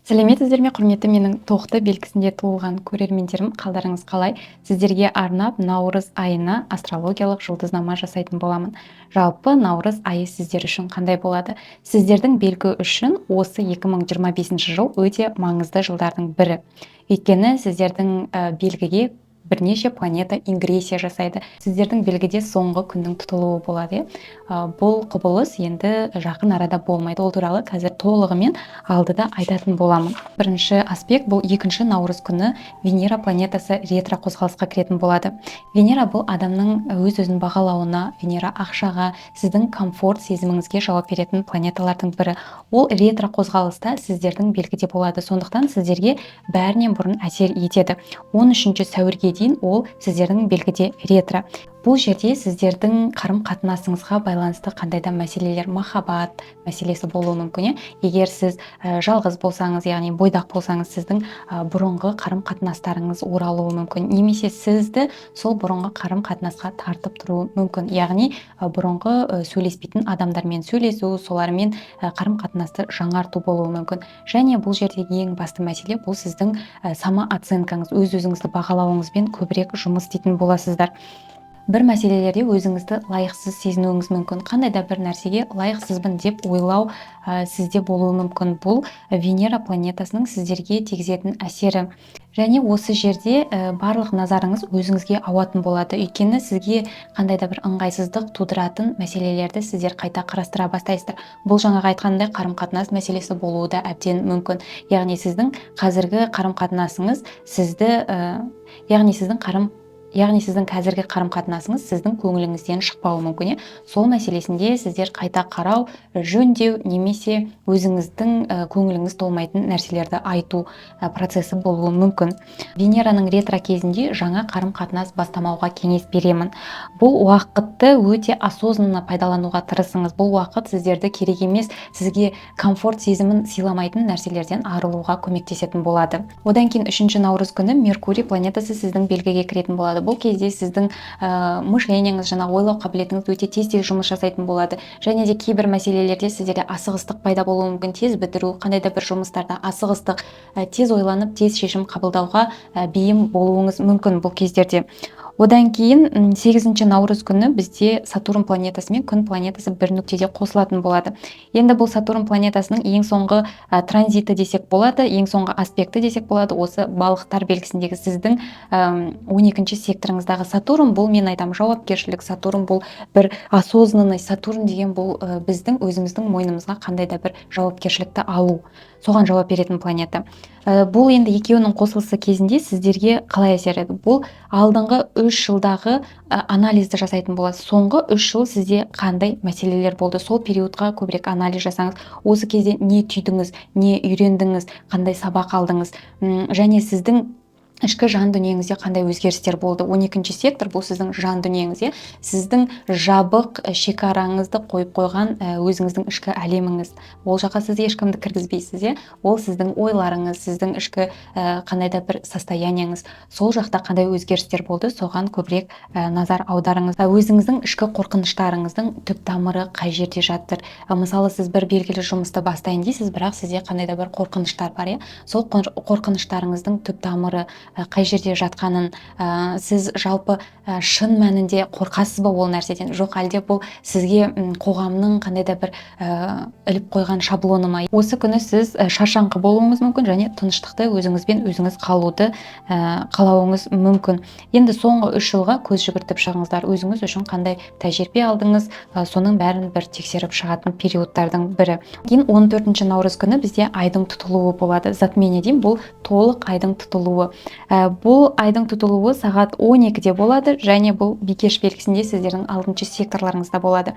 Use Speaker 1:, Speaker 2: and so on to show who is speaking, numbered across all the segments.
Speaker 1: Сәлеметсіздер ме, құрметті менің тоқты белгісінде туылған көрермендерім, қалдарыңыз қалай? Сіздерге арнап наурыз айына астрологиялық жұлдызнама жасайтын боламын. Жалпы наурыз айы сіздер үшін қандай болады? Сіздердің белгі үшін осы 2025 жыл өте маңызды жылдардың бірі. Өйткені сіздердің белгіге бірнеше планета ингрессия жасайды. Сіздердің белгіде соңғы күннің тұтылуы болады. Бұл құбылыс енді жақын арада болмайды. Ол туралы қазір толығымен алдыда айтатын боламын. Бірінші аспект бұл 2 наурыз күні Венера планетасы ретро қозғалысқа кіретін болады. Венера бұл адамның өз-өзін бағалауына, Венера ақшаға, сіздің комфорт сезіміңізге жауап беретін планеталардың бірі. Ол ретро қозғалыста сіздердің белгіде болады. Сондықтан сіздерге бәрінен бұрын әсер етеді. 13 сәуірге дейін ол сіздердің белгіде ретро. Бұл жерде сіздердің қарым-қатынасыңызға байланысты қандай да мәселелер, махаббат мәселесі болуы мүмкін. Егер сіз жалғыз болсаңыз, яғни бойдақ болсаңыз, сіздің бұрынғы қарым-қатынастарыңыз оралуы мүмкін. Немесе сізді сол бұрынғы қарым-қатынасқа тартып тұруы мүмкін. Яғни бұрынғы сөйлеспейтін адамдармен сөйлесу, солармен қарым-қатынасты жаңарту болуы мүмкін. Және бұл жердегі ең басты мәселе бұл сіздің самооценкаңыз, өз-өзіңізді бағалауыңызбен көбірек жұмыс істейтін боласыздар. Бір мәселелерде өзіңізді лайықсыз сезінуіңіз мүмкін. Қандай да бір нәрсеге лайықсызбын деп ойлау сізде болуы мүмкін. Бұл Венера планетасының сіздерге тигізетін әсері. Және осы жерде барлық назарыңыз өзіңізге ауатын болады. Өйткені сізге қандай да бір ыңғайсыздық тудыратын мәселелерді сіздер қайта қарастыра бастайсыздар. Бұл жаңағы айтқандай қарым-қатынас мәселесі болуы да әбден мүмкін. Яғни сіздің қазіргі қарым-қатынасыңыз сіздің қазіргі қарым-қатынасыңыз сіздің көңіліңізден шықпауы мүмкін. Сол мәселесінде сіздер қайта қарау, жөндеу немесе өзіңіздің көңіліңіз толмайтын нәрселерді айту процесі болуы мүмкін. Венераның ретро кезінде жаңа қарым-қатынас бастамауға кеңес беремін. Бұл уақытты өте осознанно пайдалануға тырысыңыз. Бұл уақыт сіздерді керек емес, сізге комфорт сезімін сыйламайтын нәрселерден арылуға көмектесетін болады. Одан кейін 3 наурыз күні Меркурий планетасы сіздің белгіге кіретін болады. Бұл кезде сіздің мышлениеңіз, ойлау қабілетіңіз өте тез жұмыс жасайтын болады. Және де кейбір мәселелерде сіздерде асығыстық пайда болуы мүмкін, тез бітіру, қандай да бір жұмыстарда асығыстық, тез ойланып, тез шешім қабылдауға бейім болуыңыз мүмкін бұл кездерде. Одан кейін 8 наурыз күні бізде Сатурн планетасы мен Күн планетасы бір нүктеде қосылатын болады. Енді бұл Сатурн планетасының ең соңғы транзиті десек болады, ең соңғы аспекті десек болады. Осы балықтар белгісіндегі сіздің 12 секторыңыздағы Сатурн, бұл мен айтам жауапкершілік. Сатурн бұл бір осознанный. Сатурн деген бұл біздің өзіміздің мойнымызға қандай да бір жауапкершілікті алу. Соған жауап беретін планета. Бұл енді екеуінің қосылысы кезінде сіздерге қалай әсер етеді? Бұл алдыңғы 3 жылдағы анализді жасайтын болады. Соңғы 3 жыл сізде қандай мәселелер болды? Сол периодқа көбірек анализ жасаңыз. Осы кезде не түйдіңіз, не үйрендіңіз, қандай сабақ алдыңыз? Және сіздің ішкі жан дүниеңізде қандай өзгерістер болды? 12 сектор бұл сіздің жан дүниеңіз, сіздің жабық шекараңызды қойып қойған өзіңіздің ішкі әлеміңіз. Ол жаққа сіз ешкімді кіргізбейсіз, ол сіздің ойларыңыз, сіздің ішкі қандай да бір состояниеңіз. Сол жақта қандай өзгерістер болды, соған көбірек назар аударыңыз. Өзіңіздің ішкі қорқыныштарыңыздың түп тамыры қай жерде жатыр? Мысалы, сіз бір белгілі жұмысты бастайын дейсіз, бірақ сізде қандай да бір қорқыныштар бар, сол қорқыныштарыңыздың түп тамыры қай жерде жатқанын, сіз жалпы шын мәнінде қорқасыз ба ол нәрседен? Жоқ, әлде бұл сізге қоғамның қандай да бір іліп қойған шаблоны ма? Осы күні сіз шаршаңқы болуыңыз мүмкін және тыныштықты өзіңізбен өзіңіз қалуды қалауыңыз мүмкін. Енді соңғы 3 жылға көз жүгіртіп шығыңыздар. Өзіңіз үшін қандай тәжірибе алдыңыз, соның бәрін бір тексеріп шығатын периодтардың бірі. Кейін 14 наурыз күні бізде айдың тұтылуы болады. Затмение деймін, бұл толық айдың тұтылуы. Бұл айдың тұтылуы сағат 12-де болады, және бұл бикеш белгісінде сіздердің 6 секторларыңызда болады.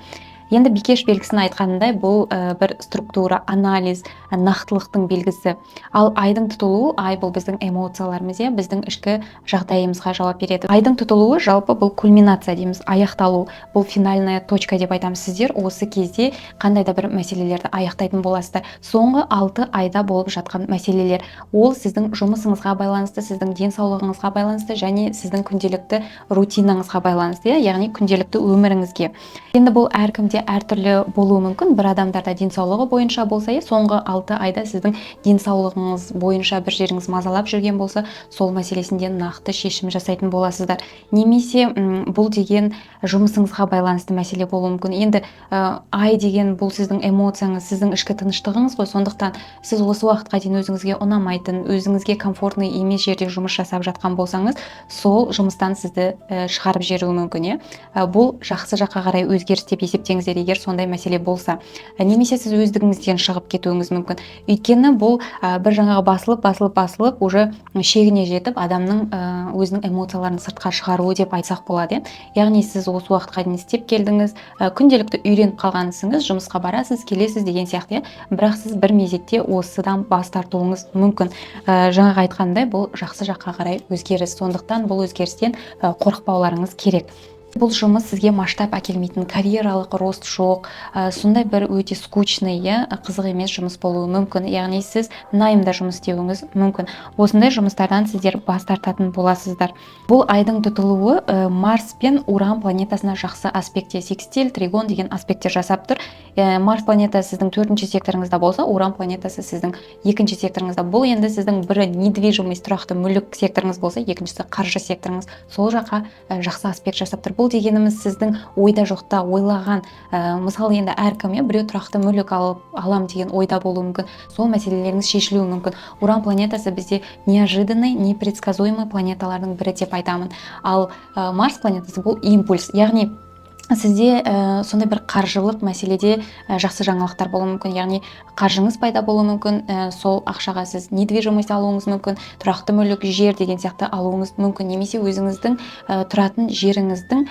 Speaker 1: Енді бикеш белгісін айтқанындай бұл бір структура, анализ, нақтылықтың белгісі. Ал айдың тұтылуы, ай бұл біздің эмоцияларымыз, біздің ішкі жағдайымызға жауап береді. Айдың тұтылуы жалпы бұл кульминация дейміз, аяқталу, бұл финальная точка деп айтамыз. Сіздер осы кезде қандай да бір мәселелерді аяқтайтын боласыздар. Соңғы 6 айда болып жатқан мәселелер, ол сіздің жұмысыңызға байланысты, сіздің денсаулығыңызға байланысты және сіздің күнделікті рутинаңызға байланысты, яғни күнделікті өміріңізге. Енді бұл әркімде жерде әртүрлі болуы мүмкін. Бір адамдарда денсаулығы бойынша болса, соңғы 6 айда сіздің денсаулығыңыз бойынша бір жеріңіз мазалап жүрген болса, сол мәселесінде нақты шешім жасайтын боласыздар. Немесе бұл деген жұмысыңызға байланысты мәселе болуы мүмкін. Енді ай деген бұл сіздің эмоцияңыз, сіздің ішкі тыныштығыңыз ғой. Сондықтан сіз осы уақытқа дейін өзіңізге ұнамайтын, өзіңізге комфортный емес жерде жұмыс жасап жатқан болсаңыз, сол жұмыстан сізді шығарып жіберуі мүмкін. Бұл жақсы жаққа қарай өзгеріс деп есептеңіздер, егер сондай мәселе болса. Немесе сіз өздігіңізден шығып кетуіңіз мүмкін. Өйткені бұл бір жаңағы басылып уже шегіне жетіп, адамның өзінің эмоцияларын сыртқа шығаруы деп айтсақ болады. Яғни сіз осы уақытқа дейін істеп келдіңіз, күнделікті үйреніп қалғансыңыз, жұмысқа барасыз, келесіз деген сияқты. Бірақ сіз бір мезетте осыдан бас тартуыңыз мүмкін. Жаңағы айтқандай, бұл жақсы жаққа қарай өзгеріс. Сондықтан бұл өзгерістен қорықпауларыңыз керек. Бұл жұмыс сізге масштаб әкелмейтін, карьералық рост жоқ, сондай бір өте скучный, қызық емес жұмыс болуы мүмкін. Яғни сіз найымда жұмыс істеуіңіз мүмкін. Осындай жұмыстардан сіздер бас тартатын боласыздар. Бұл айдың тұтылуы Марс пен Уран планетасына жақсы аспектте, секстиль, тригон деген аспекттер жасап тұр. Марс планетасы сіздің 4-ші секторыңызда болса, Уран планетасы сіздің 2-ші секторыңызда. Бұл енді сіздің бірі недвижимость, тұрақты мүлік секторыңыз болса, екіншісі қаржы секторыңыз. Сол жаққа жақсы аспект жасап тұр. Бұл дегеніміз сіздің ойда жоқта ойлаған, мысалы енді әркім біреу тұрақты мүлік алам деген ойда болуы мүмкін. Сол мәселелеріңіз шешілуі мүмкін. Уран планетасы бізде неожиданный, непредсказуемый планеталардың бірі деп айтамын. Ал Марс планетасы бұл импульс, яғни сізде сондай бір қаржылық мәселеде жақсы жаңалықтар болуы мүмкін. Яғни қаржыңыз пайда болуы мүмкін, сол ақшаға сіз недвижимость алуыңыз мүмкін, тұрақты мүлік, жер деген сияқты алуыңыз мүмкін. Немесе өзіңіздің тұратын жеріңіздің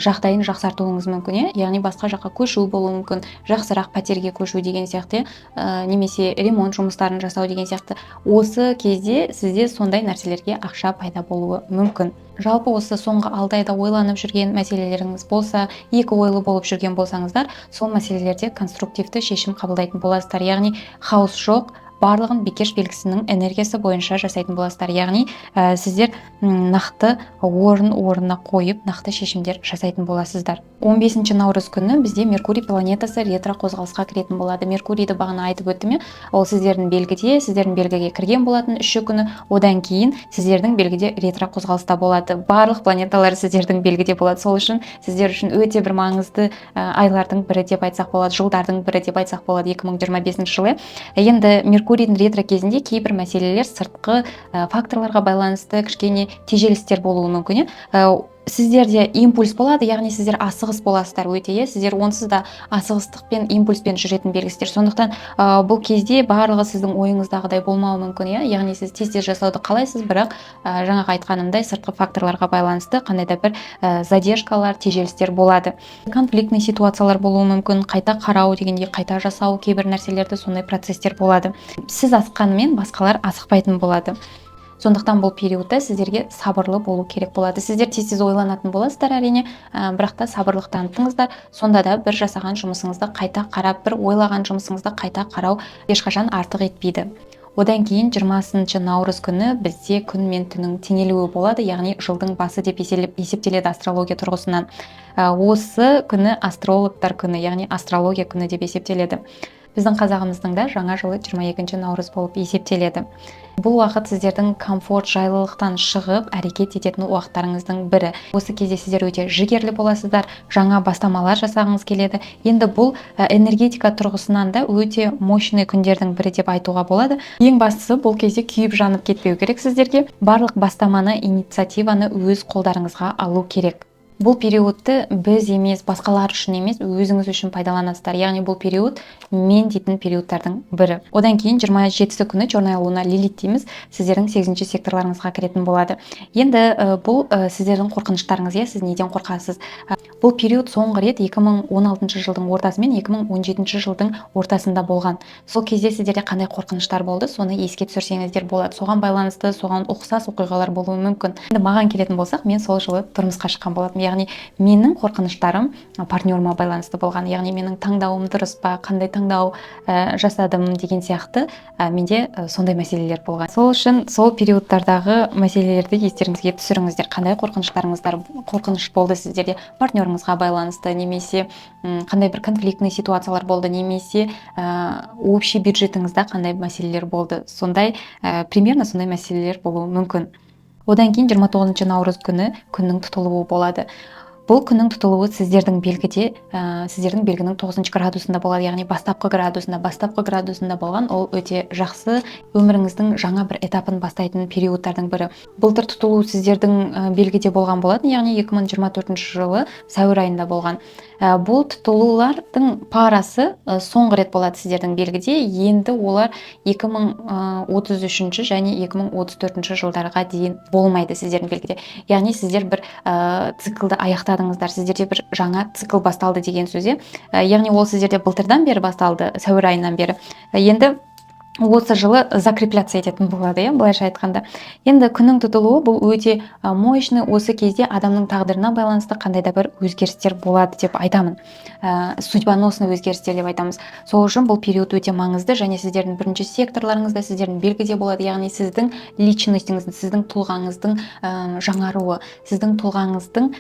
Speaker 1: жағдайын жақсартуыңыз мүмкін. Яғни басқа жаққа көшу болуы мүмкін, жақсырақ пәтерге көшу деген сияқты, немесе ремонт жұмыстарын жасау деген сияқты. Осы кезде сізде сондай нәрселерге ақша пайда болуы мүмкін. Жалпы осы соңғы 6 айда ойланып жүрген мәселелеріңіз болса, екі ойлы болып жүрген болсаңыздар, сол мәселелерде конструктивті шешім қабылдайтын боласыздар. Яғни хаос жоқ, барлығын бикеш белгісінің энергиясы бойынша жасайтын боласыздар. Яғни сіздер нақты орнына қойып, нақты шешімдер жасайтын боласыздар. 15 наурыз күні бізде Меркурий планетасы ретро қозғалысқа кіретін болады. Меркурийді бағана айтып өттім, ол сіздердің белгіге кірген болатын 3 күні, одан кейін сіздердің белгіде ретро қозғалыста болады. Барлық планеталар сіздердің белгіде болады. Сол үшін сіздер үшін өте бір маңызды айлардың бірі деп айтсақ болады, жылдардың бірі деп айтсақ болады 2025 жылы. Енді Меркурийдің ретро кезінде кейбір мәселелер сыртқы факторларға байланысты кішкене тежелістер болуы мүмкін. Сіздерде импульс болады, яғни сіздер асығыс боласыздар өте. Сіздер онсыз да асығыстықпен, импульспен жүретін белгісіздер. Сондықтан бұл кезде барлығы сіздің ойыңыздағыдай болмауы мүмкін. Яғни сіз тез жасауды қалайсыз, бірақ жаңағы айтқанымдай сыртқы факторларға байланысты қандай да бір задержкалар, тежелістер болады. Конфликтный ситуациялар болуы мүмкін, қайта қарау дегенде қайта жасау, кейбір нәрселерді сондай процестер болады. Сіз асыққанымен басқалар асықпайтын болады. Сондықтан бұл периодта сіздерге сабырлы болу керек болады. Сіздер тез ойланатын боласыздар әрине, бірақ та сабырлық танытыңыздар. Сонда да бір жасаған жұмысыңызды қайта қарап, бір ойлаған жұмысыңызды қайта қарау ешқашан артық етпейді. Одан кейін 20 наурыз күні бізде күн мен түннің теңелуі болады, яғни жылдың басы деп есептеледі астрология тұрғысынан. Осы күні астрологтар күні, яғни астрология күні деп есептеледі. Біздің қазағымыздың да жаңа жылы 22 наурыз болып есептеледі. Бұл уақыт сіздердің комфорт, жайлылықтан шығып, әрекет ететін уақыттарыңыздың бірі. Осы кезде сіздер өте жігерлі боласыздар, жаңа бастамалар жасағыңыз келеді. Енді бұл энергетика тұрғысынан да өте мощный күндердің бірі деп айтуға болады. Ең бастысы бұл кезде күйіп жанып кетпеу керек сіздерге. Барлық бастаманы, инициативаны өз қолдарыңызға алу керек. Бұл периодты біз емес, басқалар үшін емес, өзіңіз үшін пайдаланасыздар. Яғни бұл период мен дейтін периодтардың бірі. Одан кейін 27 күні Черная луна Лилит дейміз, сіздердің 8-ші секторларыңызға кіретін болады. Енді бұл сіздердің қорқыныштарыңыз, сіз неден қорқасыз? Бұл период соңғы рет 2016 жылдың ортасы мен 2017 жылдың ортасында болған. Сол кезде сіздерде қандай қорқыныштар болды, соны еске түсірсеңіздер болады. Соған байланысты, соған ұқсас оқиғалар болуы мүмкін. Енді маған келетін болсақ, мен сол жылы тұрмысқа шыққан болатынмын. яғни менің қорқыныштарым партнерыма байланысты болған, яғни менің таңдауым дұрыс па, қандай таңдау жасадым деген сияқты менде сондай мәселелер болған. Сол үшін сол периодтардағы мәселелерді естеріңізге түсіріңіздер. Қандай қорқыныш болды сіздерде партнерыңызға байланысты, немесе қандай бір конфликтный ситуациялар болды, немесе общий бюджетіңізде қандай мәселелер болды. Сондай примерно сондай мәселелер болуы мүмкін. Одан кейін 29 наурыз күні күннің тұтылуы болады. Бұл күннің тұтылуы сіздердің белгінің 9 градусында болады, яғни бастапқы градусында болған. Ол өте жақсы, өміріңіздің жаңа бір этапын бастайтын периодтардың бірі. Былтыр тұтылу сіздердің белгіде болған болатын, яғни 2024 жылы сәуір айында болған. Бұл тұтылулардың парасы соңғы рет болады сіздердің белгіде. Енді олар 2033 және 2034 жылдарға дейін болмайды сіздердің белгіде. Яғни сіздер бір циклды аяқтадыңыздар, сіздерде бір жаңа цикл басталды деген сөз. Яғни ол сіздерде былтырдан бері басталды, сәуір айынан бері. Енді осы жылы закрепляться ететін болады, былайша айтқанда. Енді күннің тұтылуы бұл өте мощный, осы кезде адамның тағдырына байланысты қандай да бір өзгерістер болады деп айтамын. Судьбоносный өзгерістер деп айтамыз. Сол үшін бұл период өте маңызды, және сіздердің бірінші секторларыңызда сіздердің белгіде болады, яғни сіздің личностіңіздің, сіздің тұлғаңыздың жаңаруы, сіздің тұлғаңыздың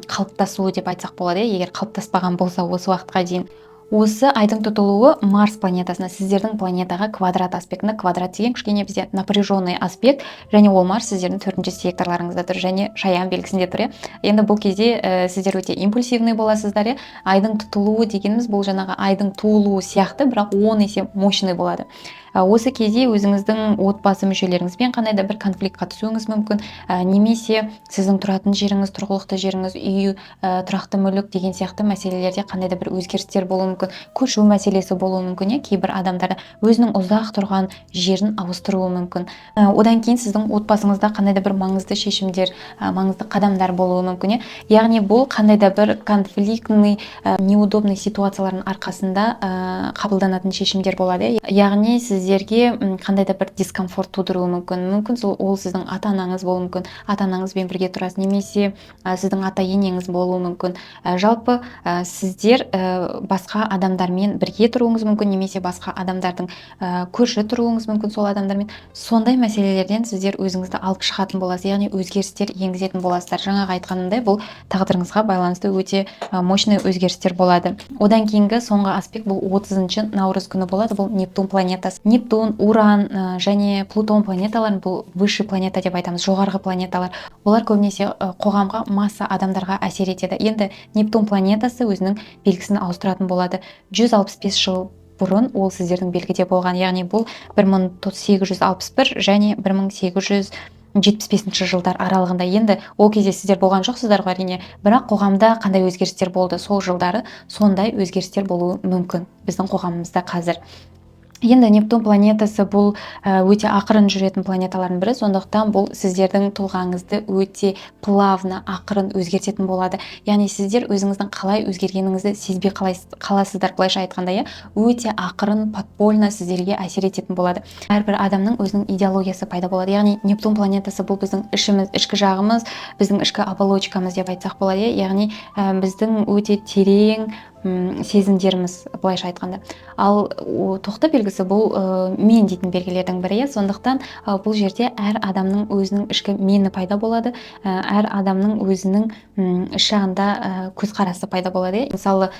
Speaker 1: қалыптасуы деп айтсақ болады, егер қалыптаспаған болса осы уақытқа дейін. Осы айдың тұтылуы Марс планетасына, сіздердің планетаға квадрат аспектінде, квадрат деген кішкене бізде напряженный аспект, және ол Марс сіздердің 4-ші секторларыңызда тұр, және шаян белгісінде тұр. Енді бұл кезде сіздер өте импульсивный боласыздар. Айдың тұтылуы дегеніміз бұл жаңағы айдың туылуы сияқты, бірақ 10 есе мощный болады. Осы кезде өзіңіздің отбасы мүшелеріңізбен қандай да бір конфликтқа түсуіңіз мүмкін, немесе сіздің тұратын жеріңіз, тұрғылықты жеріңіз, үй, тұрақты мүлік деген сияқты мәселелерде қандай да бір өзгерістер болуы мүмкін, көшу мәселесі болуы мүмкін. Кейбір адамдар өзінің ұзақ тұрған жерін ауыстыруы мүмкін. Одан кейін сіздің отбасыңызда қандай да бір маңызды шешімдер, маңызды қадамдар болуы мүмкін. Яғни бұл қандай да бір конфликтный, неудобный ситуациялардың арқасында қабылданатын шешімдер болады. Яғни сіздерге қандай да бір дискомфорт тудыруы мүмкін. Мүмкін ол сіздің ата-анаңыз болуы мүмкін, ата-анаңызбен бірге тұрасыз, немесе сіздің ата-енеңіз болуы мүмкін. Жалпы сіздер басқа адамдармен бірге тұруыңыз мүмкін, немесе басқа адамдардың көрші тұруыңыз мүмкін сол адамдармен. Сондай мәселелерден сіздер өзіңізді алып шығатын боласыз, яғни өзгерістер енгізетін боласыздар. Жаңағы айтқанымдай, бұл тағдырыңызға байланысты өте мощный өзгерістер болады. Одан кейінгі соңғы аспект бұл 30 наурыз күні болады. Бұл Нептун планетасы. Нептун, Уран және Плутон планеталарын бұл высший планета деп айтамыз, жоғарғы планеталар. Олар көбінесе қоғамға, масса адамдарға әсер етеді. Енді Нептун планетасы өзінің белгісін ауыстыратын болады. 165 жыл бұрын ол сіздердің белгіде болған, яғни бұл 1861 және 1875 жылдар аралығында. Енді ол кезде сіздер болған жоқсыздар әрине, бірақ қоғамда қандай өзгерістер болды сол жылдары, сондай өзгерістер болуы мүмкін біздің қоғамымызда қазір. Енді Нептун планетасы бұл өте ақырын жүретін планеталардың бірі, сондықтан бұл сіздердің тұлғаңызды өте плавно, ақырын өзгертетін болады. Яғни сіздер өзіңіздің қалай өзгергеніңізді сезбей қаласыздар, былайша айтқанда, өте ақырын, подпольно сіздерге әсер ететін болады. Әрбір адамның өзінің идеологиясы пайда болады. Яғни Нептун планетасы бұл біздің ішіміз, ішкі жағымыз, біздің ішкі оболочкамыз деп айтсақ болады. Яғни біздің өте терең сезімдеріміз, былайша айтқанда. Ал тоқты белгісі бұл мен дейтін белгілердің бірі. Сондықтан бұл жерде әр адамның өзінің ішкі мені пайда болады, әр адамның өзінің іш жағында көзқарасы пайда болады. Мысалы,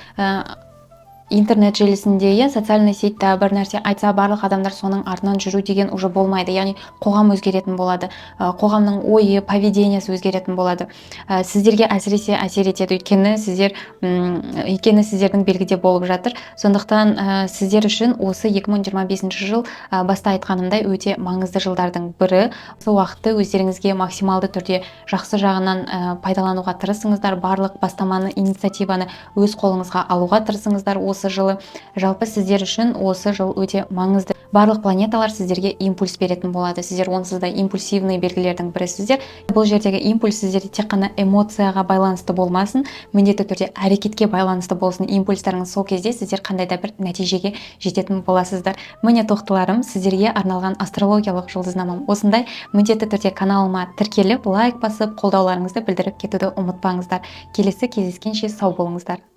Speaker 1: интернет желісінде, социальный сетьте бір нәрсе айтса, барлық адамдар соның артынан жүру деген уже болмайды. Яғни қоғам өзгеретін болады, қоғамның ойы, поведениясы өзгеретін болады. Сіздерге әсіресе әсер етеді, өйткені сіздердің белгіде болып жатыр. Сондықтан сіздер үшін осы 2025 жыл баста айтқанымдай өте маңызды жылдардың бірі. Сол уақытты өздеріңізге максималды түрде жақсы жағынан пайдалануға тырысыңыздар, барлық бастаманы, инициативаны өз қолыңызға алуға тырысыңыздар осы жылы. Жалпы сіздер үшін осы жыл өте маңызды. барлық планеталар сіздерге импульс беретін болады. Сіздер онсыз да импульсивный белгілердің бірісіздер. Бұл жердегі импульс сіздерде тек қана эмоцияға байланысты болмасын, міндетті түрде әрекетке байланысты болсын. Импульстарыңыз сол кезде сіздер қандай да бір нәтижеге жететін боласыздар. Міне тоқтыларым, сіздерге арналған астрологиялық жұлдызнамам осындай. Міндетті түрде каналыма тіркеліп, лайк басып, қолдауларыңызды білдіріп кетуді ұмытпаңыздар. Келесі кездескенше сау болыңыздар.